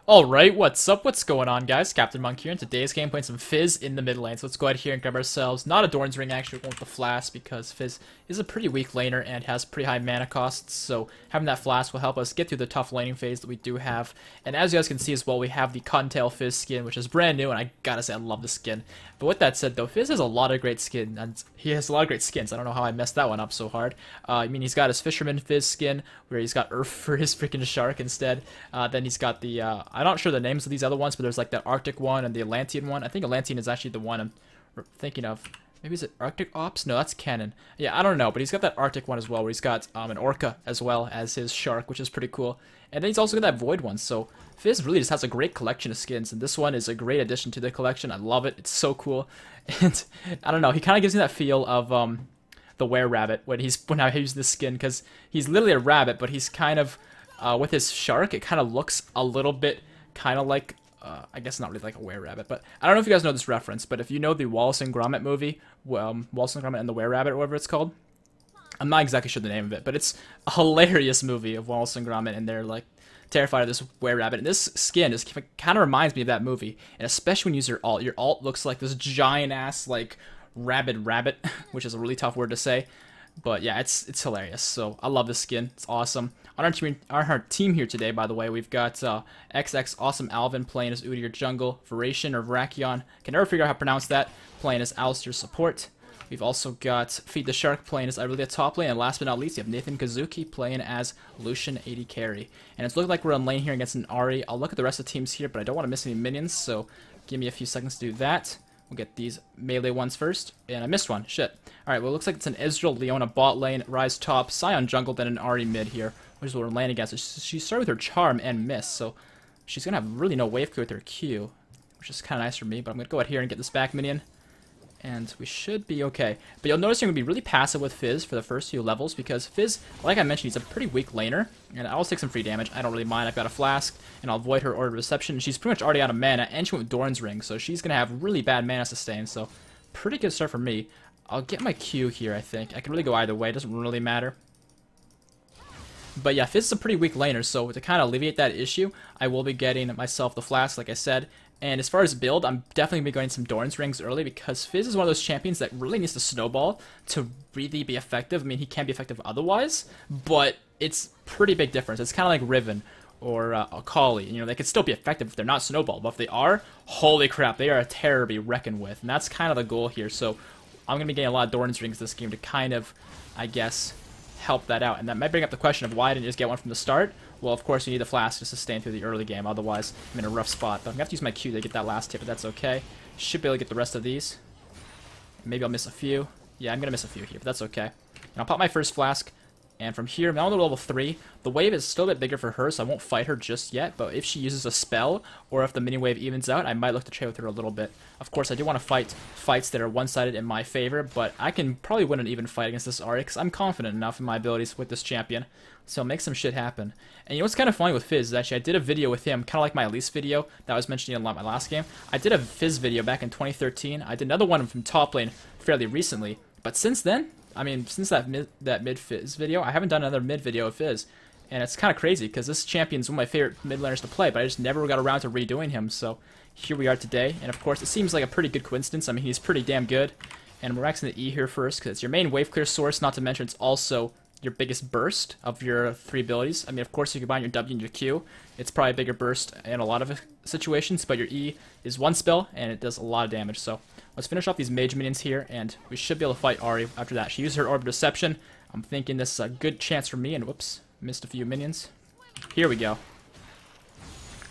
Alright, what's up? What's going on, guys? CaptainMonk here, and today's game playing some Fizz in the mid lane. So let's go ahead here and grab ourselves, not a Dorn's Ring actually, we're going with the Flask because Fizz is a pretty weak laner and has pretty high mana costs, so having that Flask will help us get through the tough laning phase that we do have. And as you guys can see as well, we have the Cottontail Fizz skin, which is brand new, and I gotta say I love the skin. But with that said though, Fizz has a lot of great skin, and he has a lot of great skins. I don't know how I messed that one up so hard. I mean, he's got his Fisherman Fizz skin, where he's got Earth for his freaking shark instead. Then he's got the, I'm not sure the names of these other ones, but there's like that Arctic one and the Atlantean one. I think Atlantean is actually the one I'm thinking of. Maybe is it Arctic Ops? No, that's canon. Yeah, I don't know, but he's got that Arctic one as well, where he's got an Orca as well as his shark, which is pretty cool. And then he's also got that Void one, so Fizz really just has a great collection of skins, and this one is a great addition to the collection. I love it. It's so cool. And I don't know, he kind of gives me that feel of the Were-Rabbit when I use this skin, because he's literally a rabbit, but he's kind of with his shark, it kind of looks a little bit kind of like I guess not really like a were-rabbit, but I don't know if you guys know this reference, but if you know the Wallace and Gromit movie, Wallace and Gromit and the Were-Rabbit, or whatever it's called, I'm not exactly sure the name of it, but it's a hilarious movie of Wallace and Gromit, and they're like terrified of this were-rabbit, and this skin is kind of reminds me of that movie, and especially when you use your alt. Your alt looks like this giant-ass, like, rabid rabbit, which is a really tough word to say. But yeah, it's hilarious. So I love this skin. It's awesome. On our team here today, by the way, we've got XX Awesome Alvin playing as Udyr Jungle, Varation or Vrakion, can never figure out how to pronounce that, playing as Alistair Support. We've also got Feed the Shark playing as Irelia top lane, and last but not least, you have Nathan Kazuki playing as Lucian AD carry. And it's looking like we're on lane here against an Ahri. I'll look at the rest of the teams here, but I don't want to miss any minions, so give me a few seconds to do that. We'll get these melee ones first. And I missed one. Shit. Alright, well, it looks like it's an Israel, Leona bot lane, Ryze top, Sion jungle, then an Ahri mid here, which is what we're landing against. So she started with her charm and miss, so she's going to have really no wave clear with her Q, which is kind of nice for me. But I'm going to go out here and get this back minion, and we should be okay. But you'll notice you're going to be really passive with Fizz for the first few levels, because Fizz, like I mentioned, he's a pretty weak laner, and I'll take some free damage. I don't really mind. I've got a Flask, and I'll avoid her Order of Reception. She's pretty much already out of mana, and she went with Doran's Ring, so she's going to have really bad mana sustain, so pretty good start for me. I'll get my Q here, I think. I can really go either way. It doesn't really matter. But yeah, Fizz is a pretty weak laner, so to kind of alleviate that issue, I will be getting myself the Flask, like I said. And as far as build, I'm definitely going to be going some Doran's Rings early, because Fizz is one of those champions that really needs to snowball to really be effective. I mean, he can be effective otherwise, but it's pretty big difference. It's kind of like Riven or Akali. You know, they could still be effective if they're not snowball, but if they are, holy crap, they are a terror to be reckoned with. And that's kind of the goal here, so I'm going to be getting a lot of Doran's Rings this game to kind of, I guess, help that out. And that might bring up the question of why I didn't just get one from the start. Well, of course, you need the Flask to sustain through the early game, otherwise I'm in a rough spot. But I'm going to have to use my Q to get that last hit, but that's okay. Should be able to get the rest of these. Maybe I'll miss a few. Yeah, I'm going to miss a few here, but that's okay. And I'll pop my first Flask. And from here, now to level 3, the wave is still a bit bigger for her, so I won't fight her just yet, but if she uses a spell, or if the mini wave evens out, I might look to trade with her a little bit. Of course, I do want to fight fights that are one-sided in my favor, but I can probably win an even fight against this Ahri, because I'm confident enough in my abilities with this champion, so make some shit happen. And you know what's kind of funny with Fizz is actually I did a video with him, kind of like my Elise video that I was mentioning in my last game. I did a Fizz video back in 2013, I did another one from top lane fairly recently, but since then, I mean, since that mid Fizz video, I haven't done another mid video of Fizz, and it's kind of crazy because this champion's one of my favorite mid laners to play, but I just never got around to redoing him. So here we are today, and of course it seems like a pretty good coincidence. I mean, he's pretty damn good, and we're maxing the E here first because it's your main wave clear source. Not to mention it's also your biggest burst of your 3 abilities. I mean, of course you combine your W and your Q, it's probably a bigger burst in a lot of situations, but your E is one spell and it does a lot of damage. So let's finish off these mage minions here, and we should be able to fight Ahri after that. She used her Orb of Deception. I'm thinking this is a good chance for me, and whoops, missed a few minions. Here we go.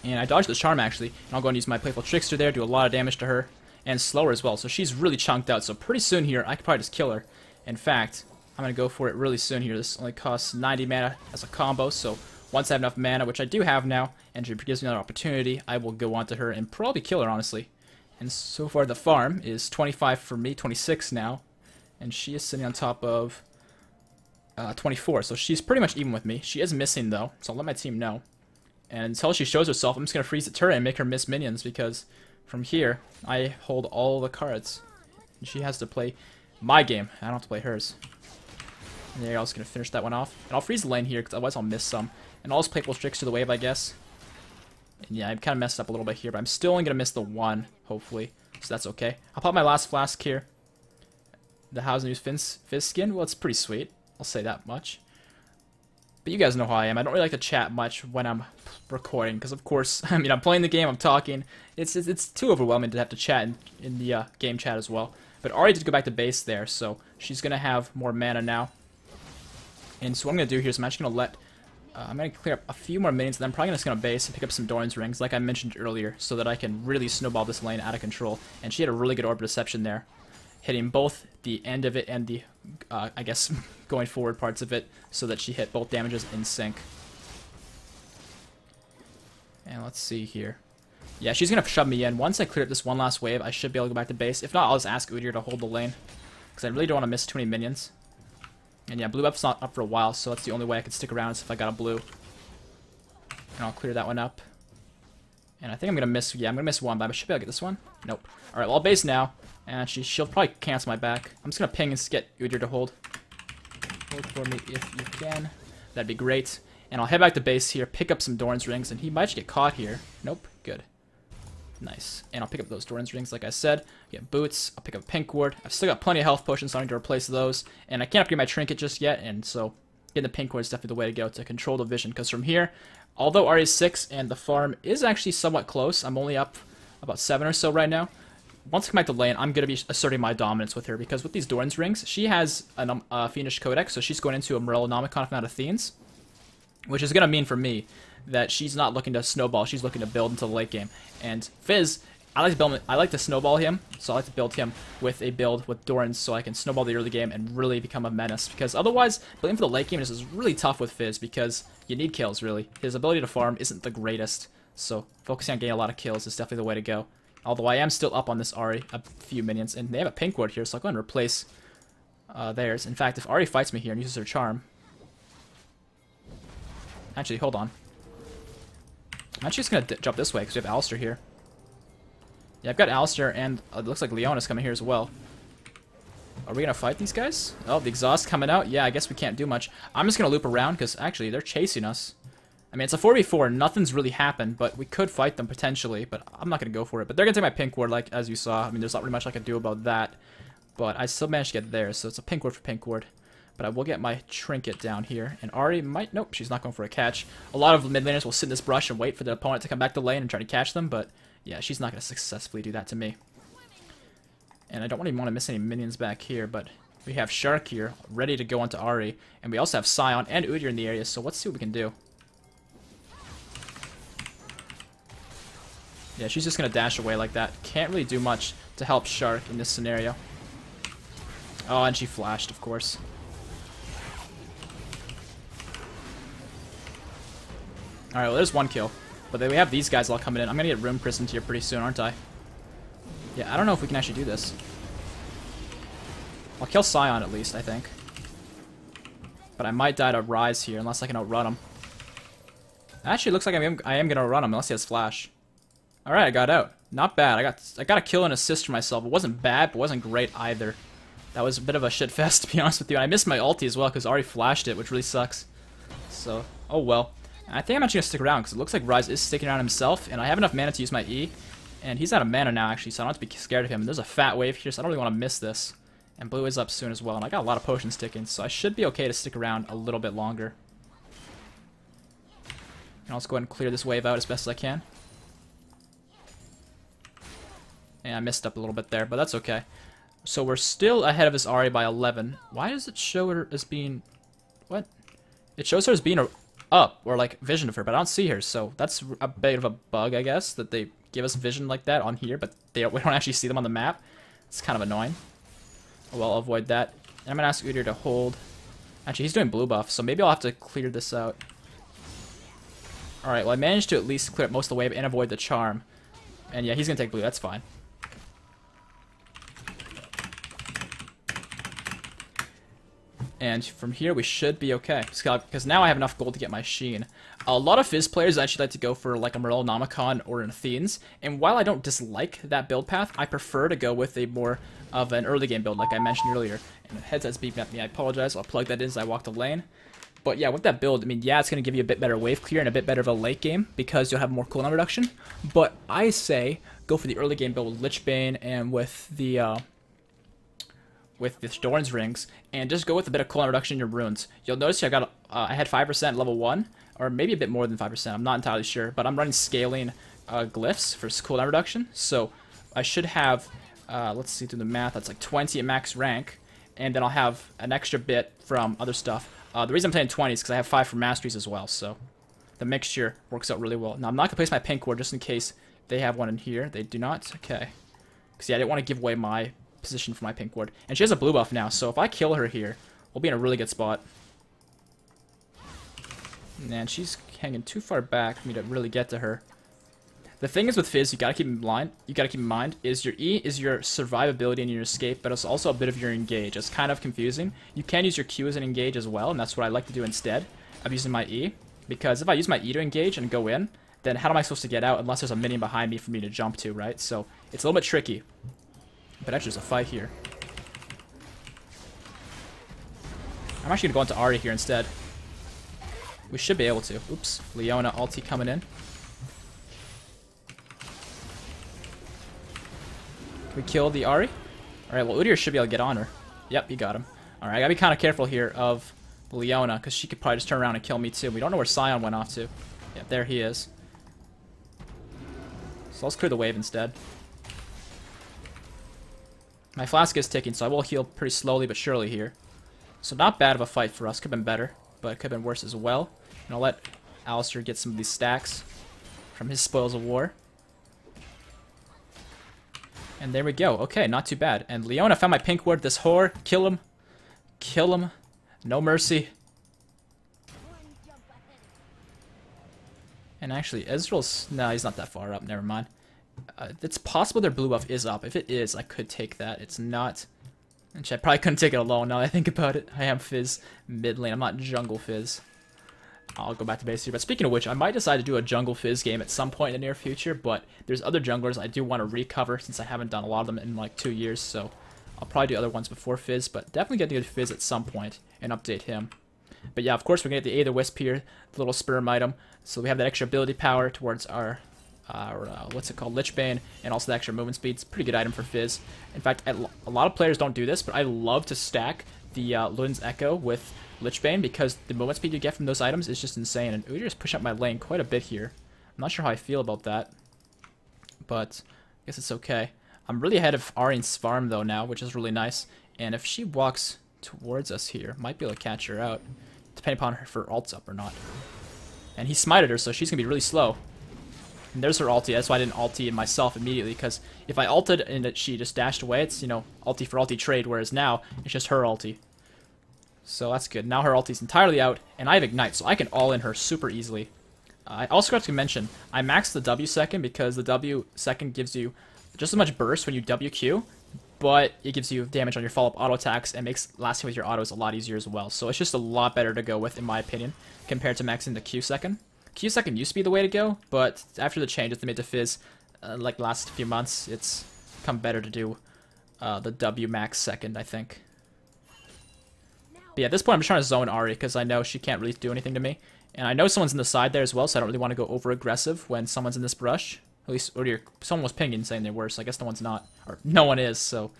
And I dodged the charm, actually, and I'll go and use my Playful Trickster there, do a lot of damage to her, and slow her as well. So she's really chunked out, so pretty soon here, I could probably just kill her. In fact, I'm going to go for it really soon here. This only costs 90 mana as a combo, so once I have enough mana, which I do have now, and she gives me another opportunity, I will go on to her and probably kill her, honestly. And so far the farm is 25 for me, 26 now, and she is sitting on top of 24, so she's pretty much even with me. She is missing though, so I'll let my team know. And until she shows herself, I'm just going to freeze the turret and make her miss minions, because from here, I hold all the cards. And she has to play my game, I don't have to play hers. And there you go, I was going to finish that one off. And I'll freeze the lane here, because otherwise I'll miss some. And I'll just Playful Tricks to the wave, I guess. And yeah, I kind of messed up a little bit here, but I'm still only going to miss the one, hopefully. So that's okay. I'll pop my last flask here. The How's News Fizz skin, well, it's pretty sweet. I'll say that much. But you guys know how I am. I don't really like to chat much when I'm recording, because of course, I mean, I'm playing the game, I'm talking. It's too overwhelming to have to chat in the game chat as well. But Ahri did go back to base there, so she's going to have more mana now. And so what I'm going to do here is I'm actually going to let... I'm going to clear up a few more minions, and then I'm probably just going to base and pick up some Doran's rings, like I mentioned earlier, so that I can really snowball this lane out of control. And she had a really good orb reception there, hitting both the end of it and the, I guess, going forward parts of it, so that she hit both damages in sync. And let's see here. Yeah, she's going to shove me in. Once I clear up this one last wave, I should be able to go back to base. If not, I'll just ask Udyr to hold the lane, because I really don't want to miss too many minions. And yeah, blue buff's not up for a while, so that's the only way I could stick around is if I got a blue. And I'll clear that one up. And I think I'm going to miss, yeah, I'm going to miss one, but I should be able to get this one. Nope. Alright, well, I'll base now. And she'll probably cancel my back. I'm just going to ping and get Udyr to hold. Hold for me if you can. That'd be great. And I'll head back to base here, pick up some Doran's rings, and he might just get caught here. Nope. Good. Nice. And I'll pick up those Doran's rings, like I said. Get boots. I'll pick up a pink ward. I've still got plenty of health potions, so I need to replace those. And I can't upgrade my trinket just yet, and so getting the pink ward is definitely the way to go to control the vision. Because from here, although Ahri is 6 and the farm is actually somewhat close, I'm only up about 7 or so right now. Once I come back to lane, I'm going to be asserting my dominance with her, because with these Doran's rings, she has a Fiendish Codex, so she's going into a Morellonomicon, if not Athenes, which is going to mean for me that she's not looking to snowball, she's looking to build into the late game. And Fizz, I like to snowball him, so I like to build him with a build with Doran's so I can snowball the early game and really become a menace. Because otherwise, building for the late game is really tough with Fizz, because you need kills, really. His ability to farm isn't the greatest, so focusing on getting a lot of kills is definitely the way to go. Although I am still up on this Ahri, a few minions, and they have a pink ward here, so I'll go and replace theirs. In fact, if Ahri fights me here and uses her charm... Actually, hold on. I'm actually just going to jump this way, because we have Alistair here. Yeah, I've got Alistair, and it looks like Leona's coming here as well. Are we going to fight these guys? Oh, the exhaust coming out. Yeah, I guess we can't do much. I'm just going to loop around, because actually, they're chasing us. I mean, it's a 4v4, nothing's really happened, but we could fight them potentially, but I'm not going to go for it. But they're going to take my pink ward, like, as you saw. I mean, there's not really much I can do about that, but I still managed to get there, so it's a pink ward for pink ward. But I will get my trinket down here, and Ahri might... Nope, she's not going for a catch. A lot of mid laners will sit in this brush and wait for the opponent to come back to lane and try to catch them, but yeah, she's not going to successfully do that to me. And I don't even want to miss any minions back here, but we have Shark here, ready to go onto Ahri, and we also have Sion and Udyr in the area, so let's see what we can do. Yeah, she's just going to dash away like that. Can't really do much to help Shark in this scenario. Oh, and she flashed, of course. Alright, well, there's one kill. But then we have these guys all coming in. I'm going to get room prisoned here pretty soon, aren't I? Yeah, I don't know if we can actually do this. I'll kill Sion at least, I think. But I might die to Rise here unless I can outrun him. Actually, it looks like I am going to outrun him unless he has Flash. Alright, I got out. Not bad. I got a kill and assist for myself. It wasn't bad, but it wasn't great either. That was a bit of a shit fest, to be honest with you. And I missed my ulti as well because I already flashed it, which really sucks. So, oh well. I think I'm actually going to stick around because it looks like Rise is sticking around himself, and I have enough mana to use my E. And he's out of mana now, actually, so I don't have to be scared of him. And there's a fat wave here, so I don't really want to miss this. And blue is up soon as well, and I got a lot of potions ticking, so I should be okay to stick around a little bit longer. And I'll just go ahead and clear this wave out as best as I can. And I missed up a little bit there, but that's okay. So we're still ahead of this Ahri by 11. Why does it show her as being... What? It shows her as being up, or like vision of her, but I don't see her, so that's a bit of a bug, I guess, that they give us vision like that on here, but we don't actually see them on the map. It's kind of annoying. Oh, well, I'll avoid that. And I'm going to ask Udyr to hold. Actually, he's doing blue buff, so maybe I'll have to clear this out. Alright, well, I managed to at least clear up most of the wave and avoid the charm. And yeah, he's going to take blue, that's fine. And from here, we should be okay. Because now I have enough gold to get my Sheen. A lot of Fizz players actually like to go for like a Morellonomicon or an Athenes. And while I don't dislike that build path, I prefer to go with a more of an early game build, like I mentioned earlier. And the headset's beeping at me. I apologize. I'll plug that in as I walk the lane. But yeah, with that build, I mean, yeah, it's going to give you a bit better wave clear and a bit better of a late game because you'll have more cooldown reduction. But I say go for the early game build with Lichbane and with the Doran's Rings, and just go with a bit of cooldown reduction in your runes. You'll notice I had 5% level 1, or maybe a bit more than 5%, I'm not entirely sure, but I'm running scaling glyphs for cooldown reduction, so I should have, let's see through the math, that's like 20 at max rank, and then I'll have an extra bit from other stuff. The reason I'm saying 20 is because I have 5 for masteries as well, so the mixture works out really well. Now, I'm not going to place my pink ward just in case they have one in here. They do not? Okay. Because, yeah, I didn't want to give away my position for my pink ward. And she has a blue buff now, so if I kill her here, we'll be in a really good spot. And she's hanging too far back for me to really get to her. The thing is with Fizz, you gotta keep in mind, is your E is your survivability and your escape, but it's also a bit of your engage. It's kind of confusing. You can use your Q as an engage as well, and that's what I like to do instead of using my E. Because if I use my E to engage and go in, then how am I supposed to get out unless there's a minion behind me for me to jump to, right? So it's a little bit tricky. But actually there's a fight here. I'm actually going to go into Ahri here instead. We should be able to. Oops. Leona ulti coming in. We killed the Ahri. Alright, well, Udyr should be able to get on her. Yep, he got him. Alright, I gotta be kind of careful here of Leona, because she could probably just turn around and kill me too. We don't know where Sion went off to. Yep, there he is. So let's clear the wave instead. My flask is ticking, so I will heal pretty slowly but surely here. So not bad of a fight for us. Could have been better, but it could have been worse as well. And I'll let Alistair get some of these stacks from his spoils of war. And there we go. Okay, not too bad. And Leona found my pink ward. This whore. Kill him. Kill him. No mercy. And actually, Ezreal's... No, he's not that far up. Never mind. It's possible their blue buff is up. If it is, I could take that. It's not. And I probably couldn't take it alone now that I think about it. I am Fizz mid lane. I'm not jungle Fizz. I'll go back to base here. But speaking of which, I might decide to do a jungle Fizz game at some point in the near future. But there's other junglers I do want to recover since I haven't done a lot of them in like 2 years. So I'll probably do other ones before Fizz. But definitely get to get Fizz at some point and update him. But yeah, of course, we're going to get the Aether Wisp here. The little sperm item. So we have that extra ability power towards our what's it called, Lichbane, and also the extra movement speed. It's a pretty good item for Fizz. In fact, a lot of players don't do this, but I love to stack the Luden's Echo with Lichbane because the movement speed you get from those items is just insane. And Udyr is pushing up my lane quite a bit here. I'm not sure how I feel about that, but I guess it's okay. I'm really ahead of Arian's farm though now, which is really nice. And if she walks towards us here, might be able to catch her out, depending upon if her ult's up or not. And he smited her, so she's gonna be really slow. And there's her ulti. That's why I didn't ulti myself immediately, because if I ulted and she just dashed away, it's, you know, ulti for ulti trade, whereas now it's just her ulti. So that's good. Now her ulti's entirely out, and I have Ignite, so I can all-in her super easily. I also got to mention, I maxed the W second because the W second gives you just as much burst when you WQ, but it gives you damage on your follow-up auto attacks and makes lasting with your autos a lot easier as well. So it's just a lot better to go with, in my opinion, compared to maxing the Q second. Q second used to be the way to go, but after the changes they made to Fizz, like last few months, it's come better to do the W max second, I think. But yeah, at this point I'm just trying to zone Ahri because I know she can't really do anything to me. And I know someone's in the side there as well, so I don't really want to go over aggressive when someone's in this brush. At least, or someone was pinging saying they were, so I guess no one's not. Or no one is, so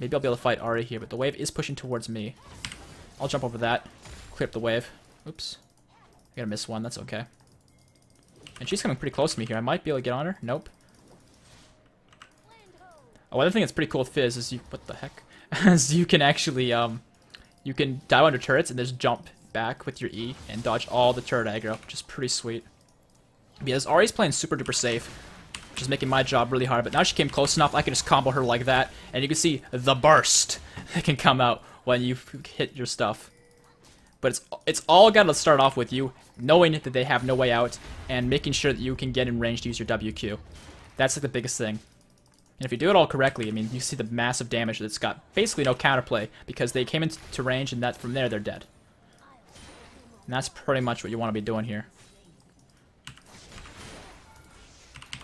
maybe I'll be able to fight Ahri here, but the wave is pushing towards me. I'll jump over that, clear up the wave. Oops. I gotta miss one, that's okay. And she's coming pretty close to me here. I might be able to get on her. Nope. Oh, another thing that's pretty cool with Fizz is you... What the heck? is you can actually, you can dive under turrets and just jump back with your E and dodge all the turret aggro, which is pretty sweet. Because Ahri's playing super duper safe, which is making my job really hard. But now she came close enough, I can just combo her like that. And you can see the burst that can come out when you hit your stuff. But it's all got to start off with you knowing that they have no way out and making sure that you can get in range to use your WQ. That's like the biggest thing. And if you do it all correctly, I mean, you see the massive damage that's got basically no counterplay because they came into range and that from there they're dead. And that's pretty much what you want to be doing here.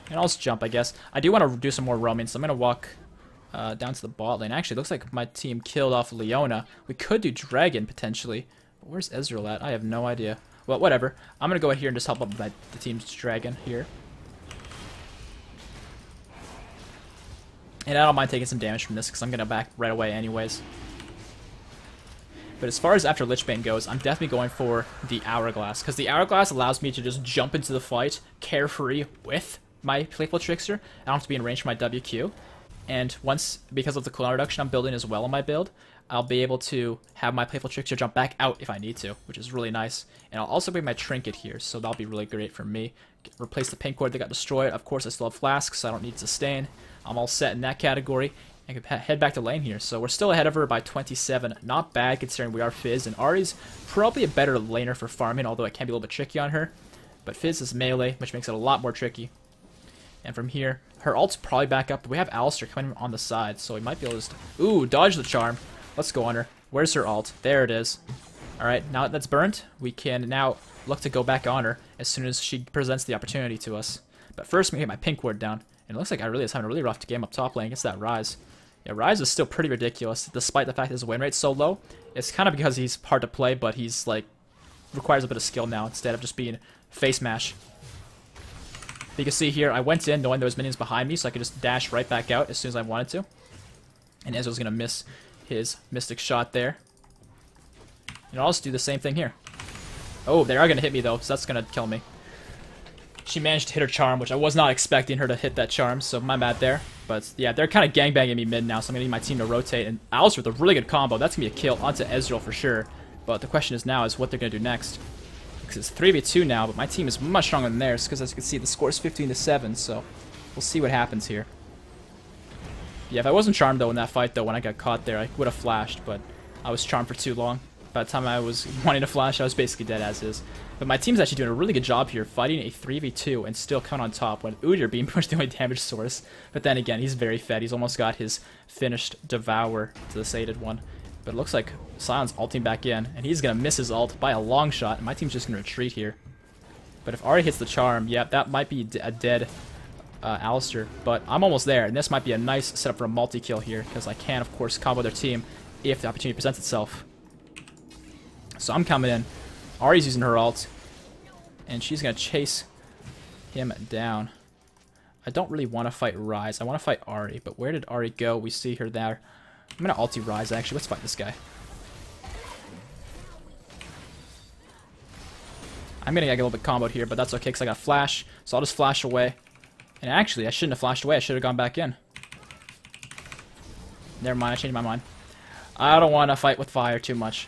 And I'll just jump, I guess. I do want to do some more roaming, so I'm going to walk down to the bot lane. Actually, it looks like my team killed off Leona. We could do Dragon, potentially. Where's Ezreal at? I have no idea. Well, whatever. I'm going to go ahead here and just help out the team's dragon here. And I don't mind taking some damage from this because I'm going to back right away anyways. But as far as after Lichbane goes, I'm definitely going for the Hourglass. Because the Hourglass allows me to just jump into the fight carefree with my Playful Trickster. I don't have to be in range for my WQ. And once, because of the cooldown reduction I'm building as well on my build, I'll be able to have my Playful Trickster jump back out if I need to, which is really nice. And I'll also bring my Trinket here, so that'll be really great for me. Replace the pink ward that got destroyed. Of course, I still have Flasks, so I don't need Sustain. I'm all set in that category. I can head back to lane here. So we're still ahead of her by 27. Not bad considering we are Fizz. And Ahri's probably a better laner for farming, although it can be a little bit tricky on her. But Fizz is melee, which makes it a lot more tricky. And from here, her ult's probably back up. But we have Alistar coming on the side, so we might be able to just... Ooh, dodge the charm. Let's go on her. Where's her ult? There it is. Alright, now that that's burnt, we can now look to go back on her as soon as she presents the opportunity to us. But first, I'm going to get my pink ward down. And it looks like Irelia is having a really rough game up top lane against that Ryze. Yeah, Ryze is still pretty ridiculous, despite the fact that his win rate's so low. It's kind of because he's hard to play, but he's, like, requires a bit of skill now instead of just being face mash. You can see here, I went in knowing there was minions behind me, so I could just dash right back out as soon as I wanted to. And Ezreal's going to miss his Mystic Shot there. And I'll also do the same thing here. Oh, they are going to hit me, though, so that's going to kill me. She managed to hit her charm, which I was not expecting her to hit that charm, so my bad there. But yeah, they're kind of gangbanging me mid now, so I'm going to need my team to rotate. And Alistar with a really good combo. That's going to be a kill onto Ezreal for sure. But the question is now is what they're going to do next. Because it's 3v2 now, but my team is much stronger than theirs, because as you can see, the score is 15-7, so we'll see what happens here. Yeah, if I wasn't charmed, though, in that fight, though, when I got caught there, I would have flashed, but I was charmed for too long. By the time I was wanting to flash, I was basically dead as is. But my team's actually doing a really good job here, fighting a 3v2 and still coming on top when Udyr being pushed the only damage source. But then again, he's very fed. He's almost got his finished Devour to the sated one. But it looks like Sion's ulting back in, and he's going to miss his ult by a long shot, and my team's just going to retreat here. But if Ahri hits the charm, yeah, that might be a dead Alistar. But I'm almost there, and this might be a nice setup for a multi-kill here, because I can, of course, combo their team if the opportunity presents itself. So I'm coming in. Ahri's using her ult, and she's going to chase him down. I don't really want to fight Ryze. I want to fight Ahri, but where did Ahri go? We see her there. I'm going to ulti Ryze, actually. Let's fight this guy. I'm going to get a little bit comboed here, but that's okay because I got flash, so I'll just flash away. And actually, I shouldn't have flashed away. I should have gone back in. Never mind, I changed my mind. I don't want to fight with fire too much.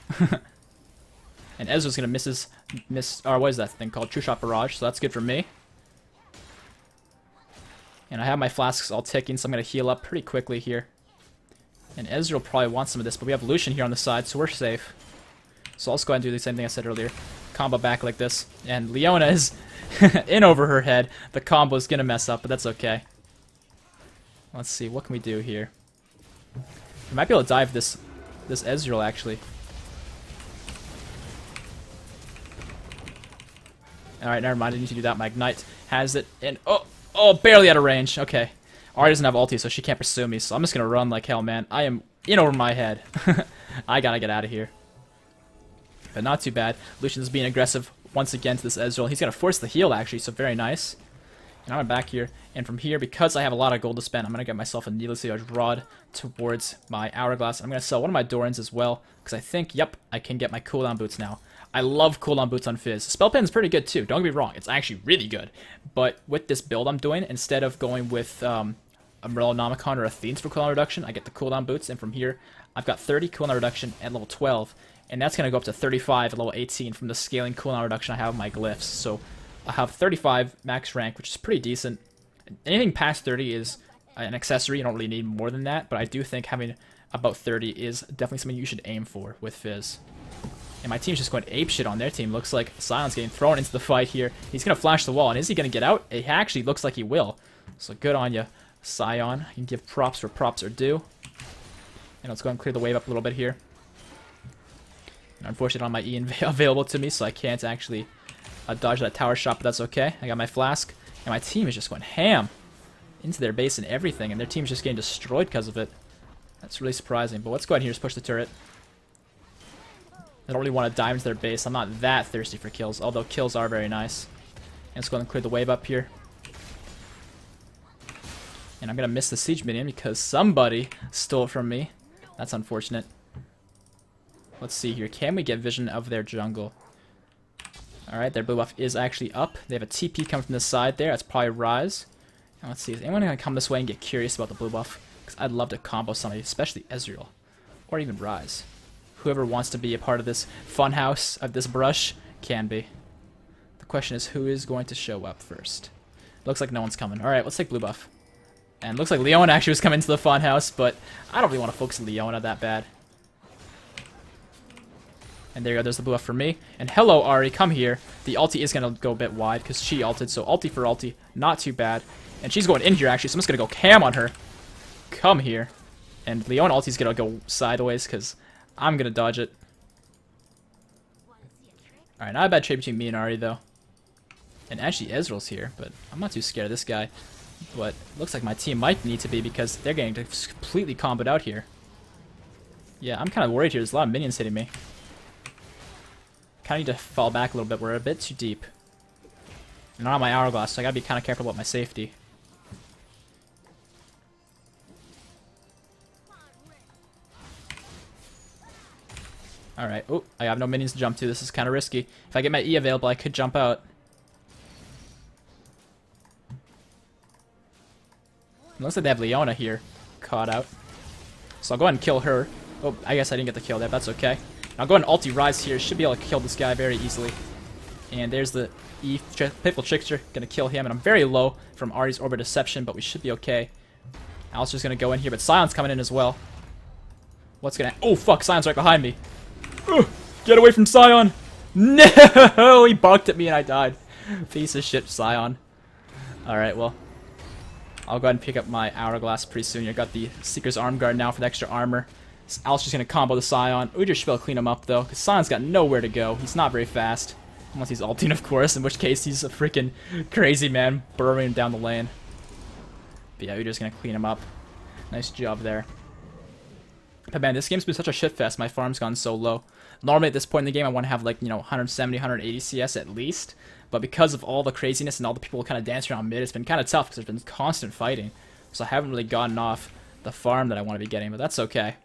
And Ezra's going to or what is that thing called? True Shot Barrage, so that's good for me. And I have my flasks all ticking, so I'm going to heal up pretty quickly here. And Ezra will probably want some of this, but we have Lucian here on the side, so we're safe. So I'll just go ahead and do the same thing I said earlier. Combo back like this. And Leona is in over her head. The combo is going to mess up, but that's okay. Let's see, what can we do here? We might be able to dive this Ezreal, actually. Alright, never mind. I need to do that. My Ignite has it. And oh, barely out of range. Okay. Ahri doesn't have ulti, so she can't pursue me. So I'm just going to run like hell, man. I am in over my head. I got to get out of here. But not too bad. Lucian's being aggressive once again to this Ezreal. He's going to force the heal, actually, so very nice. And I'm back here. And from here, because I have a lot of gold to spend, I'm going to get myself a needlessly large rod towards my Hourglass. I'm going to sell one of my Dorans as well, because I think, yep, I can get my cooldown boots now. I love cooldown boots on Fizz. Spell Pin's pretty good too, don't get me wrong, it's actually really good. But with this build I'm doing, instead of going with a Morellonomicon or Athene's for cooldown reduction, I get the cooldown boots, and from here, I've got 30 cooldown reduction at level 12, and that's going to go up to 35 at level 18 from the scaling cooldown reduction I have on my glyphs. So I have 35 max rank, which is pretty decent. Anything past 30 is an accessory, you don't really need more than that, but I do think having about 30 is definitely something you should aim for with Fizz. And my team's just going apeshit on their team. Looks like Sion's getting thrown into the fight here. He's going to flash the wall, and is he going to get out? It actually looks like he will. So good on you, Sion. You can give props where props are due. And let's go and clear the wave up a little bit here. And unfortunately, I don't have my E available to me, so I can't actually dodge that tower shot, but that's okay. I got my flask, and my team is just going ham into their base and everything, and their team's just getting destroyed because of it. That's really surprising, but let's go ahead and here just push the turret. I don't really want to dive into their base. I'm not that thirsty for kills, although kills are very nice. And let's go ahead and clear the wave up here. And I'm going to miss the siege minion because somebody stole it from me. That's unfortunate. Let's see here. Can we get vision of their jungle? Alright, their blue buff is actually up. They have a TP coming from the side there. That's probably Rise. And let's see. Is anyone going to come this way and get curious about the blue buff? Because I'd love to combo somebody, especially Ezreal. Or even Rise. Whoever wants to be a part of this funhouse of this brush can be. The question is, who is going to show up first? Looks like no one's coming. Alright, let's take blue buff. And looks like Leona actually was coming to the funhouse, but I don't really want to focus on Leona that bad. And there you go, there's the blue buff for me. And hello, Ahri, come here. The ulti is going to go a bit wide because she ulted, so ulti for ulti, not too bad. And she's going in here, actually, so I'm just going to go cam on her. Come here. And Leona ulti's going to go sideways because I'm going to dodge it. Alright, not a bad trade between me and Ahri, though. And actually, Ezreal's here, but I'm not too scared of this guy. But looks like my team might need to be because they're getting completely comboed out here. Yeah, I'm kind of worried here. There's a lot of minions hitting me. Kind of need to fall back a little bit. We're a bit too deep. And not on my hourglass, so I gotta be kind of careful about my safety. Alright. Oh, I have no minions to jump to. This is kind of risky. If I get my E available, I could jump out. Looks like they have Leona here caught out. So I'll go ahead and kill her. Oh, I guess I didn't get the kill there. That's okay. I'll go ahead and ulti Rise here. Should be able to kill this guy very easily. And there's the E. Pitiful Trickster. Gonna kill him. And I'm very low from Ahri's Orb of Deception, but we should be okay. Alistair's gonna go in here, but Sion's coming in as well. What's gonna... Oh, fuck. Sion's right behind me. Ugh, get away from Sion. No! He barked at me and I died. Piece of shit, Sion. Alright, well... I'll go ahead and pick up my Hourglass pretty soon. I got the Seeker's Arm Guard now for the extra armor. Alistair's going to combo the Sion. Udyr should be able to clean him up, though, because Sion's got nowhere to go. He's not very fast. Unless he's ulting, of course, in which case he's a freaking crazy man burrowing down the lane. But yeah, Udyr's going to clean him up. Nice job there. But man, this game's been such a shitfest. My farm's gone so low. Normally at this point in the game, I want to have like, 170, 180 CS at least. But because of all the craziness and all the people kind of dancing around mid, it's been kind of tough because there's been constant fighting. So I haven't really gotten off the farm that I want to be getting, but that's okay.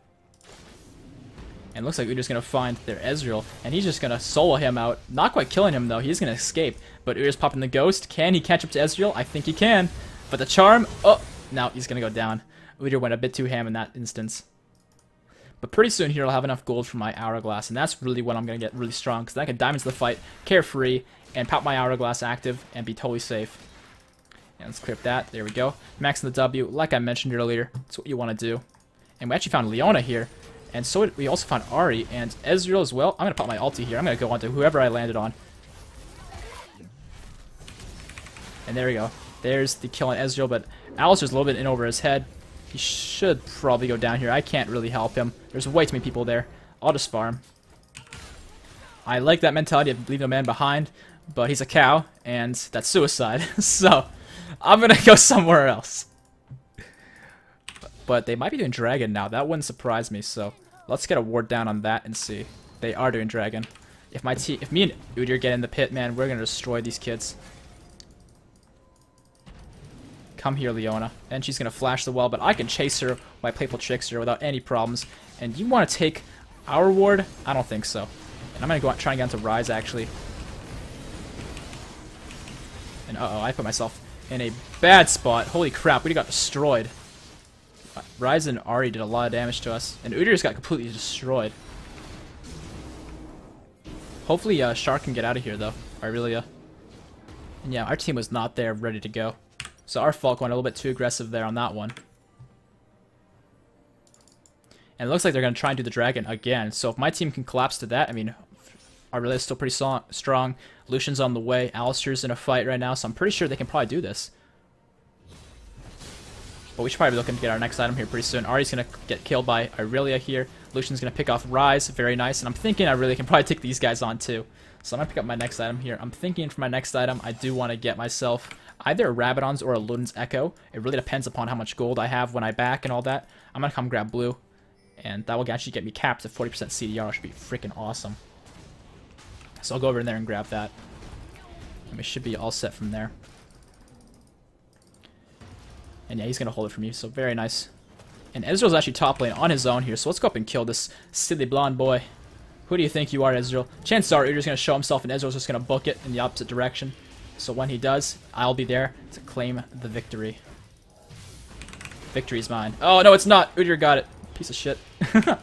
And it looks like Udyr's going to find their Ezreal, and he's just going to solo him out. Not quite killing him, though. He's going to escape. But Udyr's popping the Ghost. Can he catch up to Ezreal? I think he can. But the Charm... Oh, now he's going to go down. Udyr went a bit too ham in that instance. But pretty soon here I'll have enough gold for my Hourglass, and that's really when I'm going to get really strong, because then I can dive into the fight, carefree, and pop my Hourglass active, and be totally safe. And let's clip that. There we go. Maxing the W, like I mentioned earlier, that's what you want to do. And we actually found Leona here, and so we also found Ahri, and Ezreal as well. I'm going to pop my ulti here. I'm going to go onto whoever I landed on. And there we go. There's the kill on Ezreal, but Alistair's a little bit in over his head. He should probably go down here. I can't really help him. There's way too many people there. I'll just farm. I like that mentality of leaving a man behind, but he's a cow, and that's suicide. So, I'm going to go somewhere else. But they might be doing Dragon now. That wouldn't surprise me, so let's get a ward down on that and see. They are doing Dragon. If me and Udyr get in the pit, man, we're going to destroy these kids. Come here, Leona. And she's going to flash the wall, but I can chase her by Playful Trickster without any problems. And you want to take our ward? I don't think so. And I'm going to go out, try and get into Rise, actually. And uh-oh, I put myself in a bad spot. Holy crap, we got destroyed. Rise and Ahri did a lot of damage to us. And Udyr's got completely destroyed. Hopefully Shark can get out of here, though. Aurelia. And yeah, our team was not there ready to go. So our fault going a little bit too aggressive there on that one. And it looks like they're going to try and do the Dragon again. So if my team can collapse to that, I mean, Aurelia's still pretty strong. Lucian's on the way. Alistair's in a fight right now, so I'm pretty sure they can probably do this. But we should probably be looking to get our next item here pretty soon. Ahri's going to get killed by Aurelia here. Lucian's going to pick off Rise. Very nice. And I'm thinking Aurelia can probably take these guys on too. So I'm going to pick up my next item here. I'm thinking for my next item, I do want to get myself either a Rabadon's or a Luden's Echo. It really depends upon how much gold I have when I back and all that. I'm going to come grab blue. And that will actually get me capped to 40% CDR, which would be freaking awesome. So I'll go over in there and grab that. And we should be all set from there. And yeah, he's going to hold it from you, so very nice. And Ezreal's actually top lane on his own here, so let's go up and kill this silly blonde boy. Who do you think you are, Ezreal? Chances are Udyr's going to show himself, and Ezreal's just going to book it in the opposite direction. So when he does, I'll be there to claim the victory. Victory's mine. Oh, no, it's not. Udyr got it. Piece of shit. I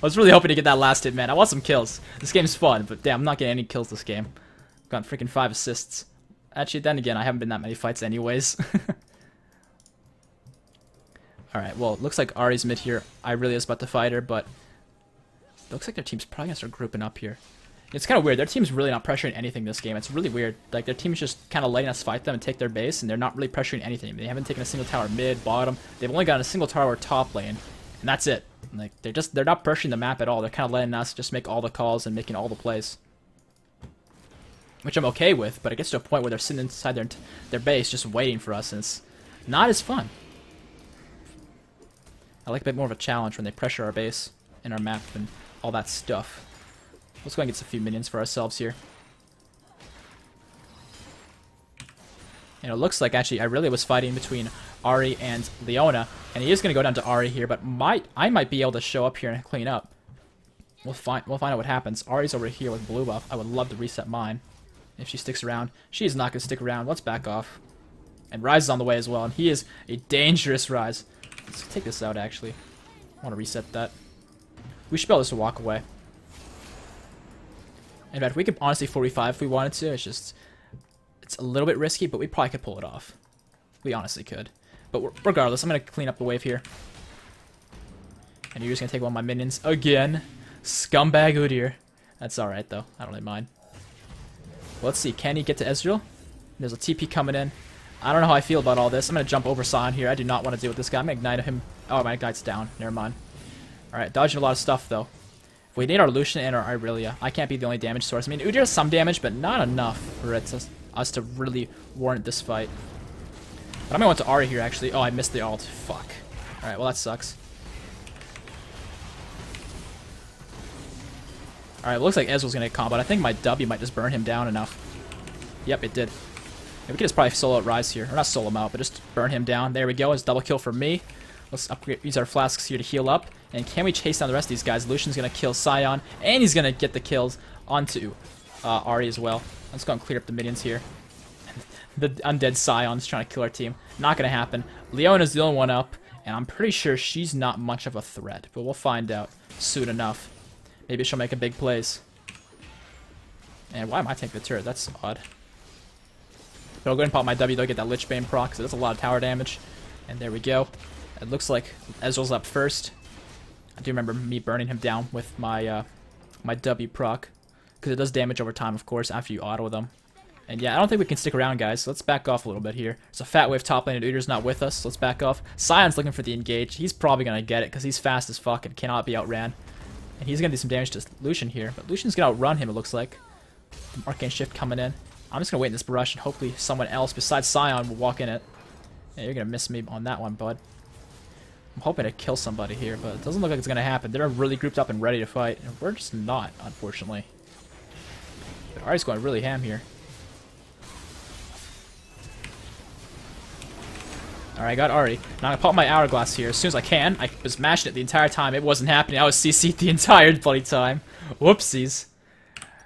was really hoping to get that last hit, man. I want some kills. This game's fun, but damn, I'm not getting any kills this game. I've got freaking 5 assists. Actually, then again, I haven't been that many fights anyways. Alright, well, it looks like Ahri's mid here. I really was about to fight her, but it looks like their team's probably going to start grouping up here. It's kind of weird. Their team's really not pressuring anything this game. It's really weird. Like, their team's just kind of letting us fight them and take their base, and they're not really pressuring anything. They haven't taken a single tower mid, bottom. They've only got a single tower top lane, and that's it. Like, they're not pressuring the map at all. They're kind of letting us just make all the calls and making all the plays. Which I'm okay with, but it gets to a point where they're sitting inside their base just waiting for us, and it's not as fun. I like a bit more of a challenge when they pressure our base and our map and all that stuff. Let's go and get a few minions for ourselves here. And it looks like, actually, I really was fighting between Ahri and Leona, and he is going to go down to Ahri here, but I might be able to show up here and clean up. We'll find out what happens. Ahri's over here with blue buff. I would love to reset mine if she sticks around. She is not going to stick around. Let's back off. And Ryze is on the way as well, and he is a dangerous Ryze. Let's take this out, actually. I want to reset that. We should be able to walk away. In fact, we could honestly 45 if we wanted to. It's a little bit risky, but we probably could pull it off. We honestly could. But regardless, I'm going to clean up the wave here. And you're just going to take one of my minions again. Scumbag Udyr. That's alright, though. I don't really mind. Well, let's see. Can he get to Ezreal? There's a TP coming in. I don't know how I feel about all this. I'm going to jump over Sion here. I do not want to deal with this guy. I'm going to ignite him. Oh, my ignite's down. Never mind. Alright, dodging a lot of stuff, though. We need our Lucian and our Irelia. I can't be the only damage source. I mean, Udyr has some damage, but not enough for us to really warrant this fight. But I'm going to go to Ahri here, actually. Oh, I missed the ult. Fuck. Alright, well, that sucks. Alright, looks like Ezreal's going to get comboed. I think my W might just burn him down enough. Yep, it did. Yeah, we could just probably solo out Ryze here. Or not solo him out, but just burn him down. There we go. It's double kill for me. Let's use our flasks here to heal up. And can we chase down the rest of these guys? Lucian's going to kill Sion, and he's going to get the kills onto Ahri as well. Let's go and clear up the minions here. The undead Sion's trying to kill our team. Not going to happen. Leona's the only one up, and I'm pretty sure she's not much of a threat. But we'll find out soon enough. Maybe she'll make a big plays. And why am I taking the turret? That's odd. But I'll go ahead and pop my W, though, get that Lich Bane proc, because that's a lot of tower damage. And there we go. It looks like Ezreal's up first. I do remember me burning him down with my my W proc, because it does damage over time, of course, after you auto them. And yeah, I don't think we can stick around, guys, so let's back off a little bit here. There's a fat wave top lane, and Udyr's not with us, so let's back off. Sion's looking for the engage. He's probably going to get it, because he's fast as fuck and cannot be outran. And he's going to do some damage to Lucian here, but Lucian's going to outrun him, it looks like. Arcane Shift coming in. I'm just going to wait in this brush, and hopefully someone else besides Sion will walk in it. Yeah, you're going to miss me on that one, bud. I'm hoping to kill somebody here, but it doesn't look like it's going to happen. They're really grouped up and ready to fight, and we're just not, unfortunately. But Ahri's going really ham here. Alright, I got Ahri. Now I'm going to pop my hourglass here as soon as I can. I was mashing it the entire time. It wasn't happening. I was CC'd the entire bloody time. Whoopsies.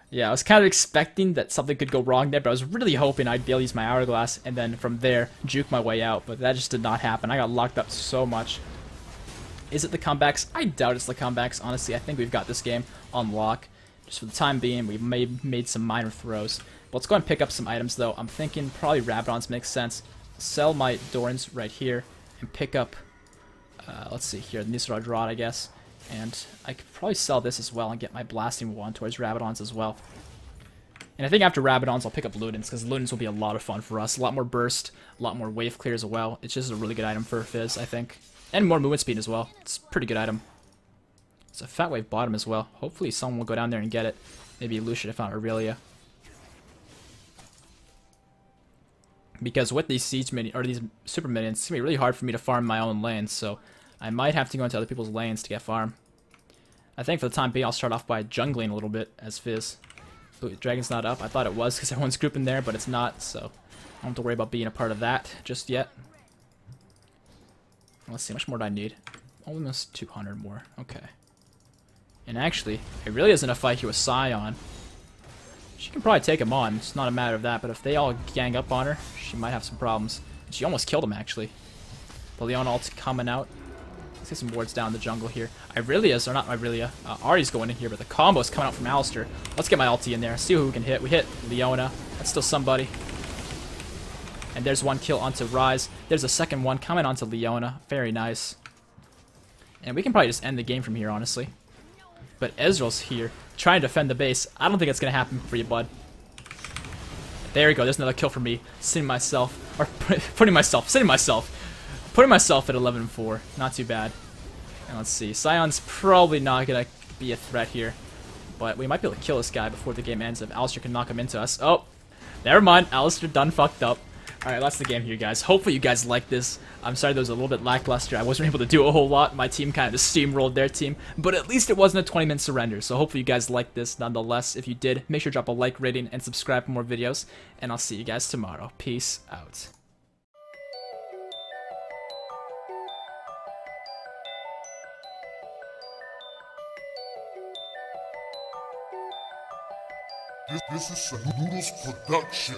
Yeah, I was kind of expecting that something could go wrong there, but I was really hoping I'd be able to use my hourglass and then from there juke my way out, but that just did not happen. I got locked up so much. Is it the comebacks? I doubt it's the comebacks. Honestly, I think we've got this game on lock. Just for the time being, we've made some minor throws. But let's go and pick up some items, though. I'm thinking probably Rabadons makes sense. Sell my Dorns right here and pick up, let's see here, the Nisaraj Rod, I guess. And I could probably sell this as well and get my Blasting Wand towards Rabadons as well. And I think after Rabadons, I'll pick up Ludens, because Ludens will be a lot of fun for us. A lot more burst, a lot more wave clear as well. It's just a really good item for Fizz, I think. And more movement speed as well. It's a pretty good item. It's a fat wave bottom as well. Hopefully someone will go down there and get it. Maybe Lucian if not Irelia. Because with these siege minions, or these super minions, it's going to be really hard for me to farm my own lanes, so I might have to go into other people's lanes to get farm. I think for the time being, I'll start off by jungling a little bit as Fizz. Ooh, Dragon's not up. I thought it was because everyone's grouping there, but it's not, so I don't have to worry about being a part of that just yet. Let's see, how much more do I need? Almost 200 more. Okay. And actually, it really isn't a fight here with Scion. She can probably take him on. It's not a matter of that, but if they all gang up on her, she might have some problems. She almost killed him, actually. The Leon ult's coming out. Let's get some wards down the jungle here. Irelia's, or not Irelia, Ahri's going in here, but the combo's coming out from Alistar. Let's get my ulti in there, see who we can hit. We hit Leona. That's still somebody. And there's one kill onto Ryze. There's a second one coming onto Leona. Very nice. And we can probably just end the game from here, honestly. But Ezreal's here, trying to defend the base. I don't think it's going to happen for you, bud. There we go. There's another kill for me. Sitting myself at 11-4. Not too bad. And let's see. Sion's probably not going to be a threat here. But we might be able to kill this guy before the game ends if Alistar can knock him into us. Oh, never mind. Alistar done fucked up. Alright, that's the game here, guys. Hopefully you guys like this. I'm sorry that was a little bit lackluster. I wasn't able to do a whole lot. My team kind of just steamrolled their team. But at least it wasn't a 20-minute surrender. So hopefully you guys liked this nonetheless. If you did, make sure to drop a like, rating, and subscribe for more videos. And I'll see you guys tomorrow. Peace out. This is a Noodles production.